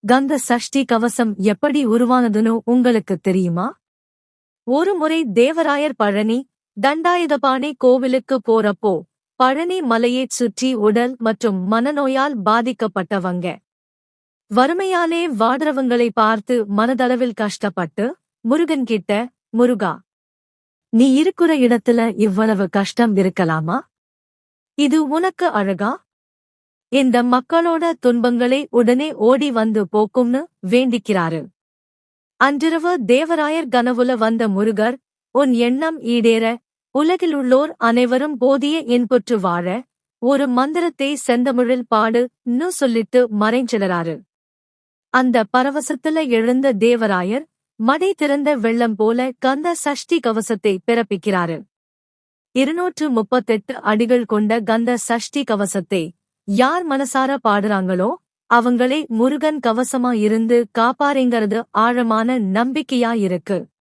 கந்த சஷ்டி கவசம் எப்படி உருவானதுன்னு உங்களுக்கு தெரியுமா? ஒரு முறை தேவராயர் பழனி தண்டாயுதபாணி கோவிலுக்கு போறப்போ பழனி மலையைச் சுற்றி உடல் மற்றும் மனநோயால் பாதிக்கப்பட்டவங்க வறுமையாலே வாடுறவங்களை பார்த்து மனதளவில் கஷ்டப்பட்டு முருகன் கிட்ட, முருகா, நீ இருக்கிற இடத்துல இவ்வளவு கஷ்டம் இருக்கலாமா? இது உனக்கு அழகா? இந்த மக்களோட துன்பங்களை உடனே ஓடி வந்து போக்கும்னு வேண்டிக்கிறாரு. அன்றிரவு தேவராயர் கனவுல வந்த முருகர், உன் எண்ணம் ஈடேற உலகிலுள்ளோர் அனைவரும் போதிய இன்புற்று வாழ ஒரு மந்திரத்தை செந்தமிழில் பாடுன்னு சொல்லிட்டு மறைஞ்சிடறாரு. அந்த பரவசத்துல எழுந்த தேவராயர் மடை திறந்த வெள்ளம் போல கந்த சஷ்டி கவசத்தை பிறப்பிக்கிறாரு. 238 அடிகள் கொண்ட கந்த சஷ்டி கவசத்தை யார் மனசார பாடுறாங்களோ அவங்களே முருகன் கவசமா இருந்து காப்பாருங்கிறது ஆழமான நம்பிக்கையா இருக்கு.